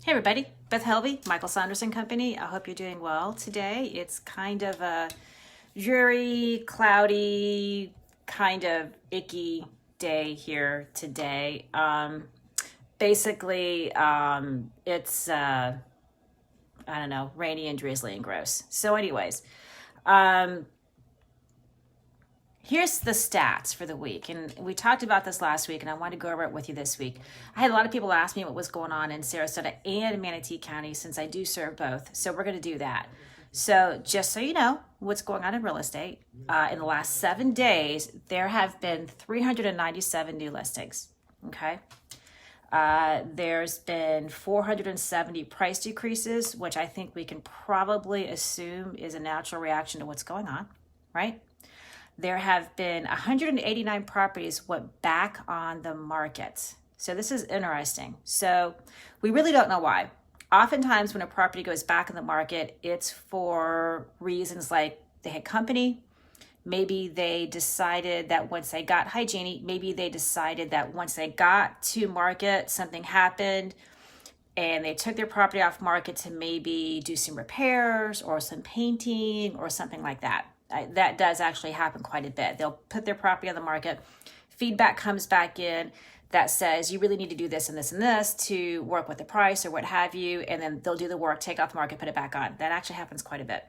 Hey everybody, Beth Helvey, Michael Saunders and Company. I hope you're doing well today. It's kind of a dreary, cloudy, kind of icky day here today. It's I don't know, rainy and drizzly and gross. So, anyways, um, here's the stats for the week. And we talked about this last week, and I wanted to go over it with you this week. I had a lot of people ask me what was going on in Sarasota and Manatee County since I do serve both. So we're going to do that. So just so you know what's going on in real estate, in the last 7 days, there have been 397 new listings. Okay. There's been 470 price decreases, which I think we can probably assume is a natural reaction to what's going on, right? There have been 189 properties went back on the market. So this is interesting. So we really don't know why. Oftentimes when a property goes back on the market, it's for reasons like they had company. Maybe they decided that once they got hygiene, maybe they decided that once they got to market, something happened and they took their property off market to maybe do some repairs or some painting or something like that. That does actually happen quite a bit. They'll put their property on the market. Feedback comes back in that says you really need to do this and this and this to work with the price or what have you. And then they'll do the work, take off the market, put it back on. That actually happens quite a bit.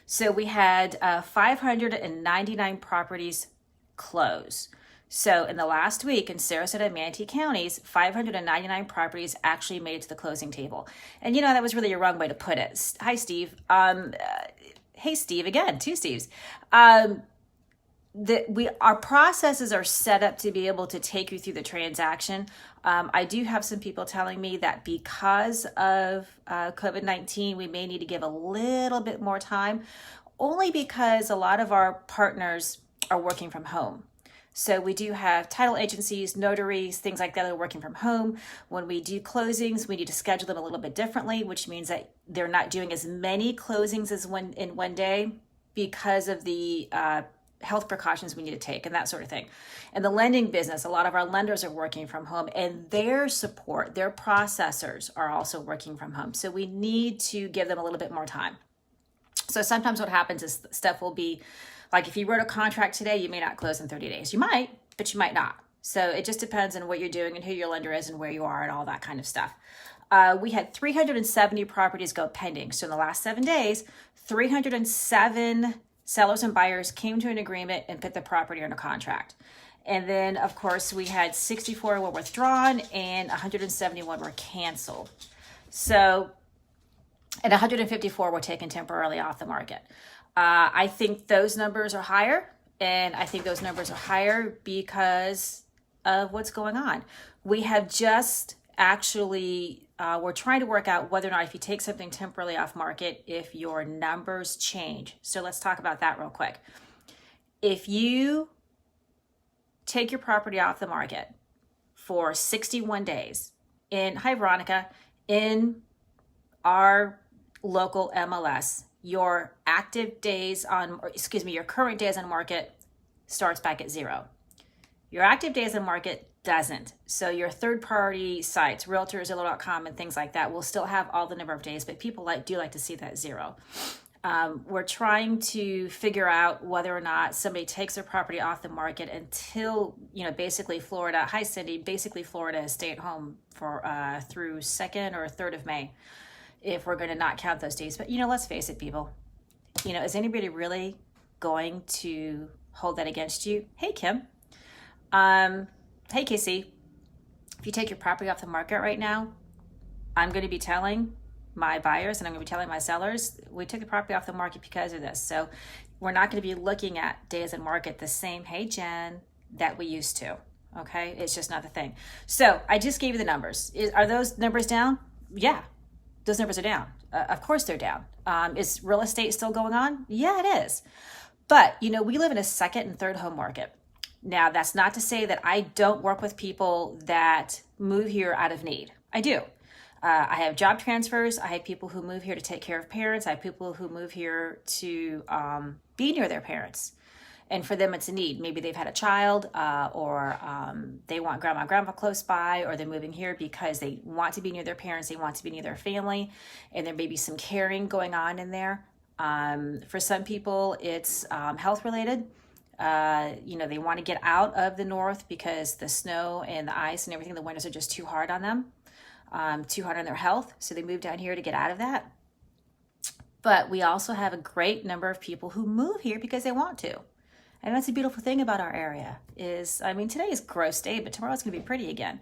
So we had 599 properties close. So in the last week in Sarasota and Manatee counties, 599 properties actually made it to the closing table. And that was really a wrong way to put it. Hi, Steve. Hey, Steve, again, two Steves. Our processes are set up to be able to take you through the transaction. I do have some people telling me that because of COVID-19, we may need to give a little bit more time, only because a lot of our partners are working from home. So we do have title agencies, notaries, things like that are working from home. When we do closings, we need to schedule them a little bit differently, which means that they're not doing as many closings as in one day because of the health precautions we need to take and that sort of thing. And the lending business, a lot of our lenders are working from home and their support, their processors are also working from home. So we need to give them a little bit more time. So sometimes what happens is stuff will be like if you wrote a contract today, you may not close in 30 days. You might, but you might not. So it just depends on what you're doing and who your lender is and where you are and all that kind of stuff. We had 370 properties go pending. So in the last 7 days, 307 sellers and buyers came to an agreement and put the property under contract. And then, of course, we had 64 were withdrawn and 171 were canceled. So, and 154 were taken temporarily off the market. I think those numbers are higher, and I think those numbers are higher because of what's going on. We have just actually, we're trying to work out whether or not if you take something temporarily off market, if your numbers change. So let's talk about that real quick. If you take your property off the market for 61 days, hi Veronica, in our local MLS, your current days on market starts back at 0. Your active days on market doesn't. So your third-party sites, realtors, Zillow.com, and things like that will still have all the number of days, but people do like to see that 0. We're trying to figure out whether or not somebody takes their property off the market until, basically Florida. Hi, Cindy. Basically, Florida is stay at home for through 2nd or 3rd of May. If we're going to not count those days. But, let's face it, people. Is anybody really going to hold that against you? Hey, Kim. Hey, Casey. If you take your property off the market right now, I'm going to be telling my buyers and I'm going to be telling my sellers, we took the property off the market because of this. So we're not going to be looking at days on market the same, hey, Jen, that we used to. Okay? It's just not the thing. So I just gave you the numbers. Are those numbers down? Yeah. Those numbers are down. Of course they're down. Is real estate still going on? Yeah, it is. But, we live in a second and third home market. Now, that's not to say that I don't work with people that move here out of need. I do. I have job transfers. I have people who move here to take care of parents. I have people who move here to be near their parents. And for them, it's a need. Maybe they've had a child, or they want grandma and grandpa close by, or they're moving here because they want to be near their parents, they want to be near their family, and there may be some caring going on in there. For some people, it's health related. They want to get out of the north because the snow and the ice and everything, the winters are just too hard on them, too hard on their health. So they move down here to get out of that. But we also have a great number of people who move here because they want to. And that's a beautiful thing about our area is, today is gross day, but tomorrow's going to be pretty again.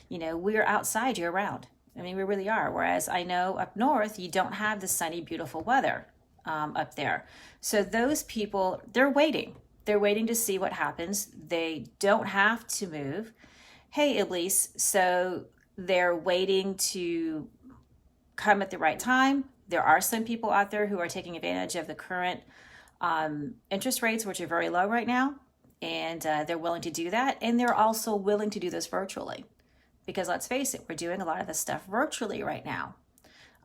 We're outside year round. We really are. Whereas I know up north, you don't have the sunny, beautiful weather up there. So those people, they're waiting. They're waiting to see what happens. They don't have to move. Hey, Elise, so they're waiting to come at the right time. There are some people out there who are taking advantage of the current interest rates, which are very low right now, and they're willing to do that. And they're also willing to do this virtually because let's face it, we're doing a lot of this stuff virtually right now.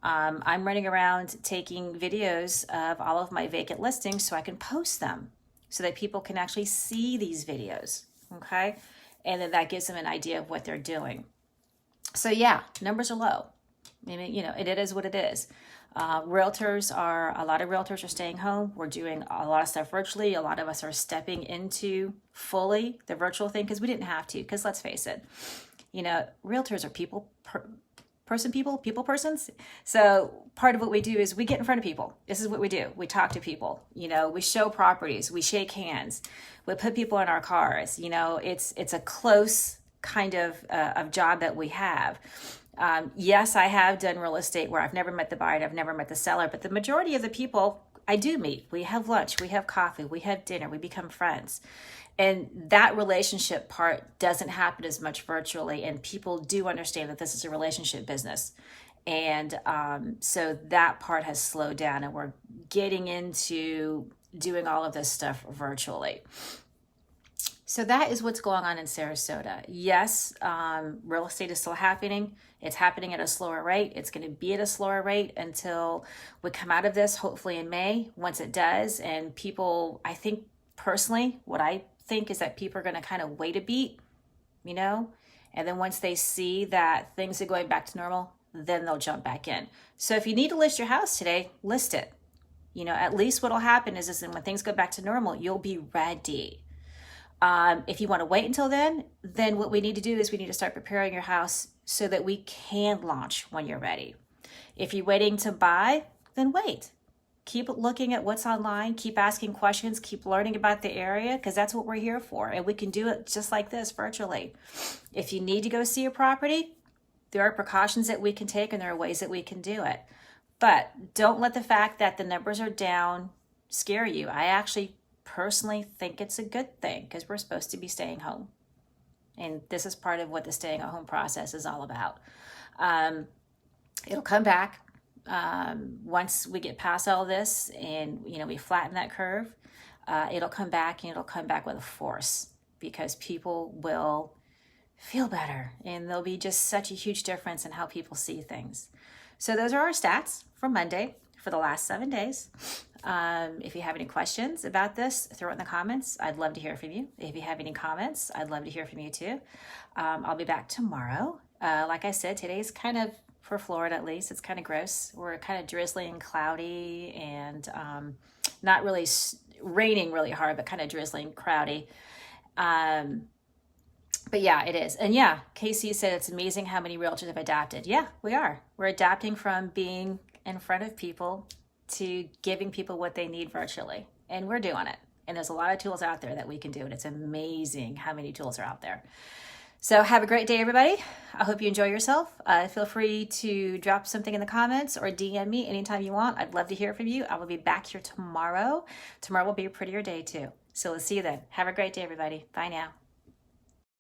I'm running around taking videos of all of my vacant listings so I can post them so that people can actually see these videos, okay? And then that gives them an idea of what they're doing. So yeah, numbers are low. It is what it is. A lot of realtors are staying home. We're doing a lot of stuff virtually. A lot of us are stepping into fully the virtual thing because we didn't have to, because let's face it, realtors are people persons. So part of what we do is we get in front of people. This is what we do. We talk to people, we show properties, we shake hands, we put people in our cars. It's a close kind of job that we have. Yes, I have done real estate where I've never met the buyer and I've never met the seller, but the majority of the people I do meet. We have lunch, we have coffee, we have dinner, we become friends. And that relationship part doesn't happen as much virtually, and people do understand that this is a relationship business. And so that part has slowed down, and we're getting into doing all of this stuff virtually. So that is what's going on in Sarasota. Yes, real estate is still happening. It's happening at a slower rate. It's going to be at a slower rate until we come out of this, hopefully in May, once it does. And people, I think personally, what I think is that people are going to kind of wait a beat, and then once they see that things are going back to normal, then they'll jump back in. So if you need to list your house today, list it. At least what'll happen is when things go back to normal, you'll be ready. If you want to wait until then what we need to do is we need to start preparing your house so that we can launch when you're ready. If you're waiting to buy, then wait. Keep looking at what's online, keep asking questions, keep learning about the area, because that's what we're here for. And we can do it just like this virtually. If you need to go see a property, there are precautions that we can take and there are ways that we can do it. But don't let the fact that the numbers are down scare you. I actually personally think it's a good thing because we're supposed to be staying home. And this is part of what the staying at home process is all about. It'll come back. Once we get past all this and, we flatten that curve, it'll come back, and it'll come back with a force because people will feel better and there'll be just such a huge difference in how people see things. So those are our stats for Monday for the last 7 days. If you have any questions about this, throw it in the comments. I'd love to hear from you. If you have any comments, I'd love to hear from you too. I'll be back tomorrow. Like I said, today's kind of, for Florida at least, it's kind of gross. We're kind of drizzling and cloudy and not really raining really hard, but kind of drizzling, cloudy. But yeah, it is. And yeah, Casey said it's amazing how many realtors have adapted. Yeah, we are. We're adapting from being in front of people to giving people what they need virtually. And we're doing it. And there's a lot of tools out there that we can do. And it's amazing how many tools are out there. So have a great day, everybody. I hope you enjoy yourself. Feel free to drop something in the comments or DM me anytime you want. I'd love to hear from you. I will be back here tomorrow. Tomorrow will be a prettier day too. So we'll see you then. Have a great day, everybody. Bye now.